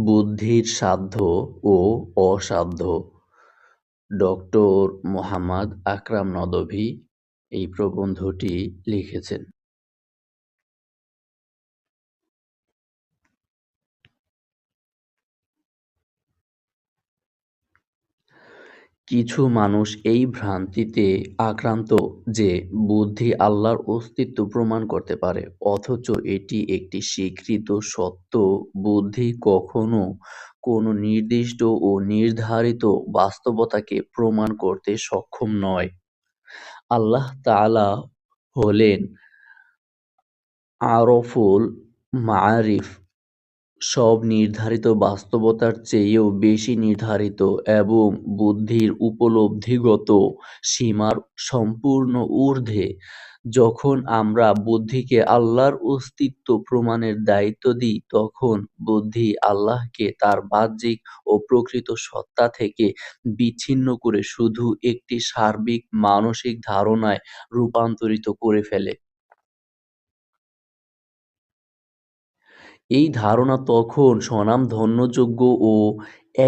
বুদ্ধির সাধ্য ও অসাধ্য। ডক্টর মোহাম্মদ আকরাম নদভী এই প্রবন্ধটি লিখেছেন। কিছু মানুষ এই ভ্রান্তিতে আক্রান্ত যে বুদ্ধি আল্লাহর অস্তিত্ব প্রমাণ করতে পারে, অথচ এটি একটি স্বীকৃত সত্য। বুদ্ধি কখনো কোনো নির্দিষ্ট ও নির্ধারিত বাস্তবতাকে প্রমাণ করতে সক্ষম নয়। আল্লাহ তাআলা হলেন আরফুল মাআরিফ, সব নির্ধারিত বাস্তবতার চেয়েও বেশি নির্ধারিত এবং বুদ্ধির উপলব্ধিগত সীমার সম্পূর্ণ ঊর্ধ্বে। যখন আমরা বুদ্ধিকে আল্লাহর অস্তিত্ব প্রমাণের দায়িত্ব দিই, তখন বুদ্ধি আল্লাহকে তার বাহ্যিক ও প্রকৃত সত্তা থেকে বিচ্ছিন্ন করে শুধু একটি সার্বিক মানসিক ধারণায় রূপান্তরিত করে ফেলে। এই ধারণা তখন স্বনামধন্যযোগ্য ও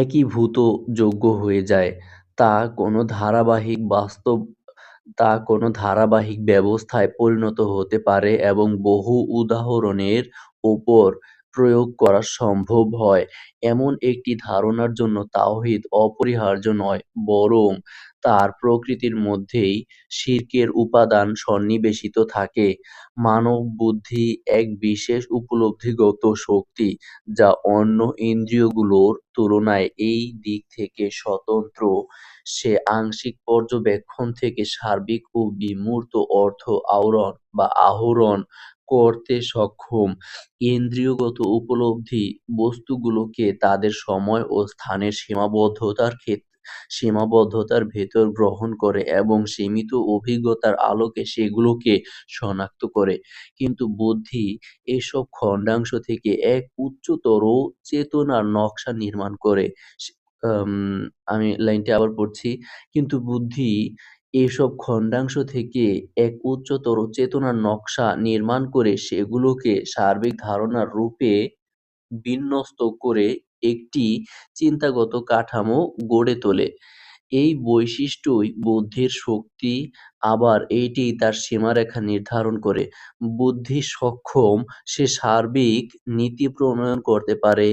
একীভূতযোগ্য হয়ে যায়। তা কোনো ধারাবাহিক বাস্তব তা কোনো ধারাবাহিক ব্যবস্থায় পরিণত হতে পারে এবং বহু উদাহরণের ওপর প্রয়োগ করা সম্ভব হয়। এমন একটি ধারণার জন্য তাওহীদ অপরিহার্য নয়, বরং তার প্রকৃতির মধ্যেই শিরকের উপাদান সন্নিবেশিত থাকে। মানববুদ্ধি এক বিশেষ উপলব্ধিগত শক্তি, যা অন্য ইন্দ্রিয়গুলোর তুলনায় এই দিক থেকে স্বতন্ত্র। সে আংশিক পর্যবেক্ষণ থেকে সার্বিক ও বিমূর্ত অর্থ আহরণ করতে সক্ষম। ইন্দ্রিয়গত উপলব্ধি বস্তুগুলোকে তাদের সময় ও স্থানের সীমাবদ্ধতার ভেতর গ্রহণ করে এবং সীমিত অভিজ্ঞতার আলোকে সেগুলোকে শনাক্ত করে। কিন্তু বুদ্ধি এসব খণ্ডাংশ থেকে এক উচ্চতর চেতনার নকশা নির্মাণ করে। সে আম আমি লাইনটি আবার পড়ছি। কিন্তু বুদ্ধি এসব খণ্ডাংশ থেকে এক উচ্চতর চেতনার নকশা নির্মাণ করে সেগুলোকে সার্বিক ধারণার রূপে বিন্যস্ত করে একটি চিন্তাগত কাঠামো গড়ে তোলে। এই বৈশিষ্ট্যই বুদ্ধির শক্তি, আবার এইটিই তার সীমারেখা নির্ধারণ করে। বুদ্ধি সক্ষম, সে সার্বিক নীতি প্রণয়ন করতে পারে,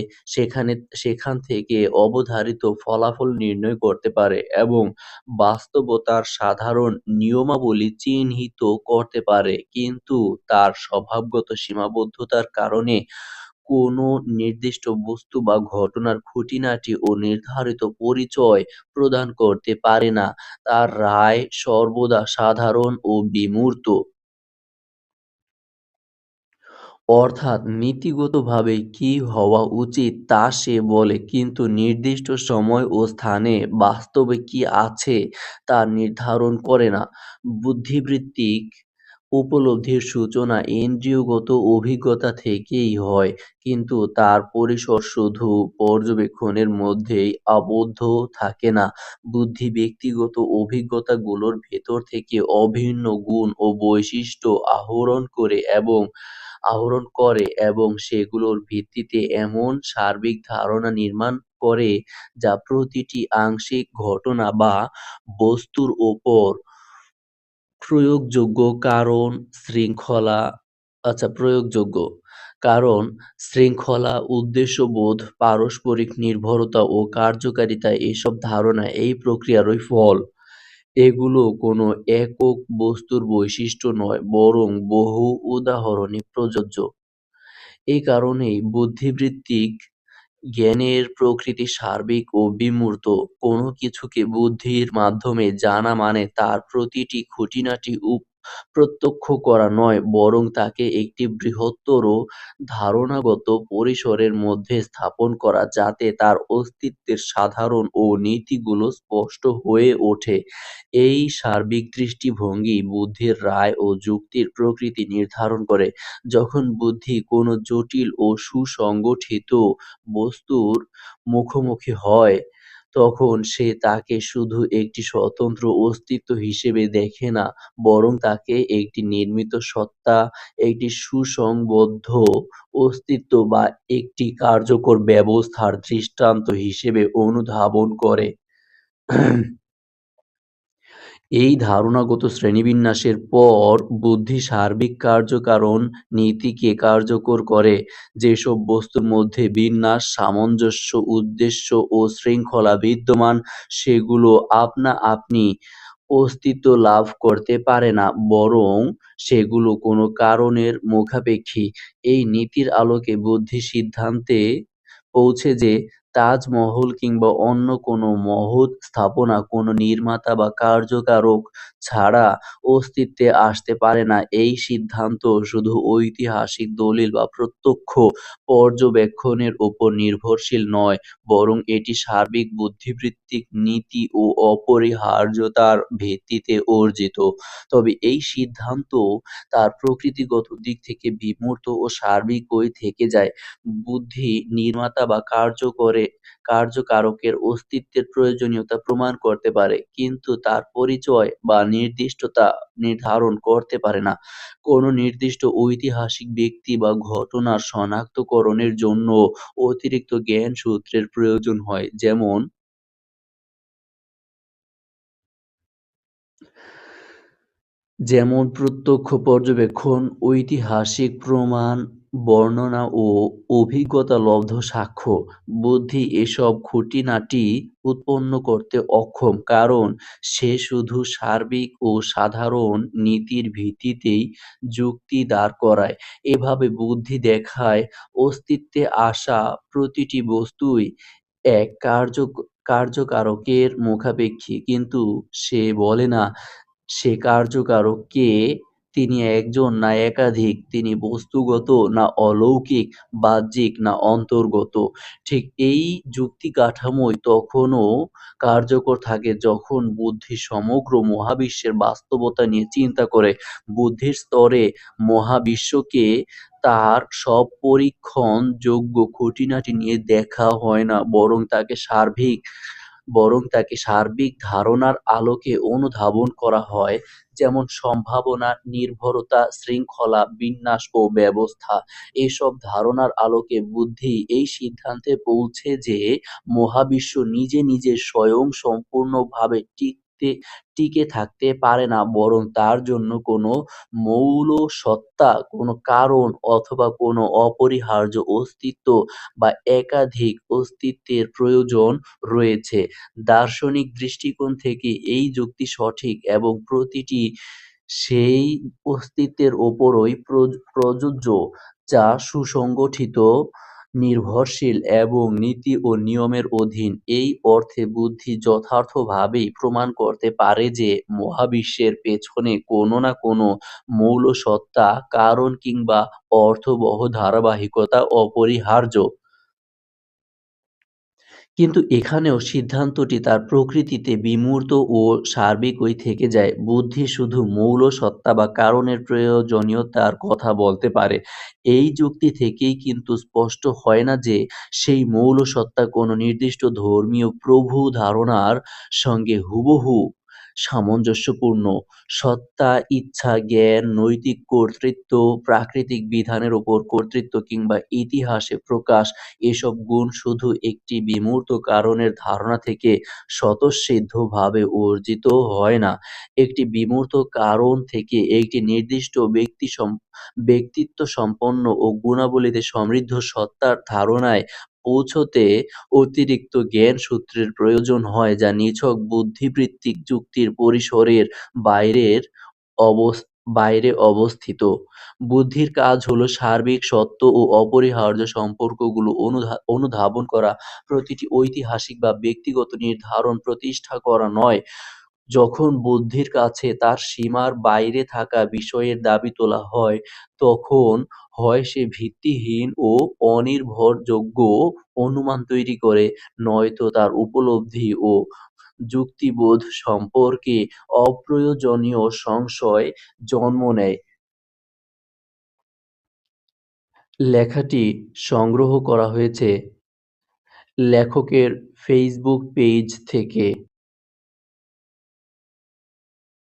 সেখান থেকে অবধারিত ফলাফল নির্ণয় করতে পারে এবং বাস্তবতার সাধারণ নিয়মাবলী চিহ্নিত করতে পারে। কিন্তু তার স্বভাবগত সীমাবদ্ধতার কারণে কোনো নির্দিষ্ট বস্তু বা ঘটনার খুঁটিনাটি ও নির্ধারিত পরিচয় প্রদান করতে পারে না। তার রায় সর্বদা সাধারণ ও বিমূর্ত। অর্থাৎ নীতিগতভাবে কি হওয়া উচিত তা সে বলে, কিন্তু নির্দিষ্ট সময় ও স্থানে বাস্তবে কি আছে তা নির্ধারণ করে না। বুদ্ধিবৃত্তিক উপলব্ধির সূচনা ইন্দ্রিয়গত অভিজ্ঞতা থেকেই হয়, কিন্তু তার পরিসর শুধু পর্যবেক্ষণের মধ্যেই আবদ্ধ থাকে না। বুদ্ধি ব্যক্তিগত অভিজ্ঞতাগুলোর ভেতর থেকে অভিন্ন গুণ ও বৈশিষ্ট্য আহরণ করে এবং সেগুলোর ভিত্তিতে এমন সার্বিক ধারণা নির্মাণ করে যা প্রতিটি আংশিক ঘটনা বা বস্তুর ওপর প্রয়োগযোগ্য। কারণ শৃঙ্খলা, উদ্দেশ্যবোধ, পারস্পরিক নির্ভরতা ও কার্যকারিতা এসব ধারণা এই প্রক্রিয়ারই ফল। এগুলো কোনো একক বস্তুর বৈশিষ্ট্য নয়, বরং বহু উদাহরণে প্রযোজ্য। এই কারণেই বুদ্ধিবৃত্তিক জ্ঞানের প্রকৃতি সার্বিক ও বিমূর্ত। কোনো কিছুকে বুদ্ধির মাধ্যমে জানা মানে তার প্রতিটি খুঁটিনাটি প্রত্যক্ষ করা নয়, বরং তাকে একটি বৃহত্তর ধারণাগত পরিসরের মধ্যে স্থাপন করা, যাতে তার অস্তিত্বের সাধারণ ও নীতিগুলো স্পষ্ট হয়ে ওঠে। এই সার্বিক দৃষ্টিভঙ্গি বুদ্ধির রায় ও যুক্তির প্রকৃতি নির্ধারণ করে। যখন বুদ্ধি কোনো জটিল ও সুসংগঠিত বস্তুর মুখোমুখি হয়, তখন সে তাকে শুধু একটি স্বতন্ত্র অস্তিত্ব হিসেবে দেখে না, বরং তাকে একটি নির্মিত সত্তা, একটি সুসংবদ্ধ অস্তিত্ব বা একটি কার্যকর ব্যবস্থার দৃষ্টান্ত হিসেবে অনুধাবন করে। এই ধারণাগত শ্রেণীবিন্যাসের পর বুদ্ধি সার্বিক কার্যকারণ নীতিকে কার্যকর করে। যেসব বস্তুর মধ্যে বিন্যাস, সামঞ্জস্য, উদ্দেশ্য ও শৃঙ্খলা বিদ্যমান, সেগুলো আপনা-আপনি অস্তিত্ব লাভ করতে পারে না, বরং সেগুলো কোনো কারণের মুখাপেক্ষী। এই নীতির আলোকে বুদ্ধি সিদ্ধান্তে পৌঁছে যে তাজমহল কিংবা অন্য কোনো মহৎ স্থাপনা কোনো নির্মাতা বা কার্যকারক ছাড়া অস্তিত্বে আসতে পারে না। এই সিদ্ধান্ত শুধু ঐতিহাসিক দলিল বা প্রত্যক্ষ পর্যবেক্ষণের উপর নির্ভরশীল নয়, বরং এটি সার্বিক বুদ্ধিবৃত্তিক নীতি ও অপরিহার্যতার ভিত্তিতে অর্জিত। তবে এই সিদ্ধান্ত তার প্রকৃতিগত দিক থেকে বিমূর্ত ও সার্বিকই থেকে যায়। বুদ্ধি নির্মাতা বা কার্যকারকের অস্তিত্বের প্রয়োজনীয়তা প্রমাণ করতে পারে, কিন্তু তার পরিচয় বা নির্দিষ্টতা নির্ধারণ করতে পারে না। কোনো নির্দিষ্ট ঐতিহাসিক ব্যক্তি বা ঘটনার শনাক্তকরণের জন্য অতিরিক্ত জ্ঞানসূত্রের প্রয়োজন হয়, যেমন প্রত্যক্ষ পর্যবেক্ষণ, ঐতিহাসিক প্রমাণ, বর্ণনা ও অভিজ্ঞতালব্ধ সাক্ষ্য। বুদ্ধি এসব খুঁটিনাটি উৎপন্ন করতে অক্ষম, কারণ সে শুধু সার্বিক ও সাধারণ নীতির ভিত্তিতেই যুক্তি দাঁড় করায়। এভাবে বুদ্ধি দেখায় অস্তিত্বে আসা প্রতিটি বস্তুই এক কার্যকারকের মুখাপেক্ষী, কিন্তু সে বলে না সে কার্যকারক কে, তিনি একজন না একাধিক, তিনি বস্তুগত না অলৌকিক, বাহ্যিক না অন্তর্গত। ঠিক এই যুক্তি কাঠামোই তখনও কার্যকর থাকে যখন বুদ্ধি সমগ্র মহাবিশ্বের বাস্তবতা নিয়ে চিন্তা করে। বুদ্ধির স্তরে মহাবিশ্বকে তার সব পরীক্ষণযোগ্য খুঁটিনাটি নিয়ে দেখা হয় না, বরং তাকে সার্বিক ধারণার আলোকে অনুধাবন করা হয়, যেমন সম্ভাবনা, নির্ভরতা, শৃঙ্খলা, বিন্যাস ও ব্যবস্থা। এসব ধারণার আলোকে বুদ্ধি এই সিদ্ধান্তে পৌঁছে যে মহাবিশ্ব নিজে নিজে স্বয়ংসম্পূর্ণভাবে টিকে থাকতে পারে না, বরং তার জন্য কোনো মৌল সত্তা, কোনো কারণ অথবা কোনো অপরিহার্য অস্তিত্ব বা একাধিক অস্তিত্বের প্রয়োজন রয়েছে। দার্শনিক দৃষ্টিকোণ থেকে এই যুক্তি সঠিক, এবং প্রতিটি সেই অস্তিত্বের ওপরই প্রযোজ্য যা সুসংগঠিত, নির্ভরশীল এবং নীতি ও নিয়মের অধীন। এই অর্থে বুদ্ধি যথার্থভাবেই প্রমাণ করতে পারে যে মহাবিশ্বের পেছনে কোনো না কোনো মৌল সত্তা, কারণ কিংবা অর্থবহ ধারাবাহিকতা অপরিহার্য। কিন্তু এখানেও সিদ্ধান্তটি তার প্রকৃতিতে বিমূর্ত ও সার্বিকই থেকে যায়। বুদ্ধি শুধু মৌল সত্তা বা কারণের প্রয়োজনীয়তার কথা বলতে পারে। এই যুক্তি থেকেই কিন্তু স্পষ্ট হয় না যে সেই মৌল সত্তা কোনো নির্দিষ্ট ধর্মীয় প্রভু ধারণার সঙ্গে হুবহু সামঞ্জস্যপূর্ণ। সত্তা, ইচ্ছা, জ্ঞান, নৈতিক কর্তৃত্ব, প্রাকৃতিক বিধানের ওপর কর্তৃত্ব কিংবা ইতিহাসে প্রকাশ, এসব গুণ শুধু একটি বিমূর্ত কারণের ধারণা থেকে স্বতঃসিদ্ধভাবে অর্জিত হয় না। একটি বিমূর্ত কারণ থেকে একটি নির্দিষ্ট ব্যক্তিত্বসম্পন্ন ও গুণাবলীতে সমৃদ্ধ সত্তার ধারণায় পৌঁছতে অতিরিক্ত জ্ঞানসূত্রের প্রয়োজন হয়, যা নিছক বুদ্ধিবৃত্তিক যুক্তির পরিসরের বাইরের অবস বাইরে অবস্থিত। বুদ্ধির কাজ হলো সার্বিক সত্য ও অপরিহার্য সম্পর্কগুলো অনুধাবন করা, প্রতিটি ঐতিহাসিক বা ব্যক্তিগত নির্ধারণ প্রতিষ্ঠা করা নয়। যখন বুদ্ধির কাছে তার সীমার বাইরে থাকা বিষয়ের দাবি তোলা হয়, তখন হয় সে ভিত্তিহীন ও অনির্ভরযোগ্য অনুমান তৈরি করে, নয়তো তার উপলব্ধি ও যুক্তিবোধ সম্পর্কে অপ্রয়োজনীয় সংশয় জন্ম নেয়। লেখাটি সংগ্রহ করা হয়েছে লেখকের ফেসবুক পেজ থেকে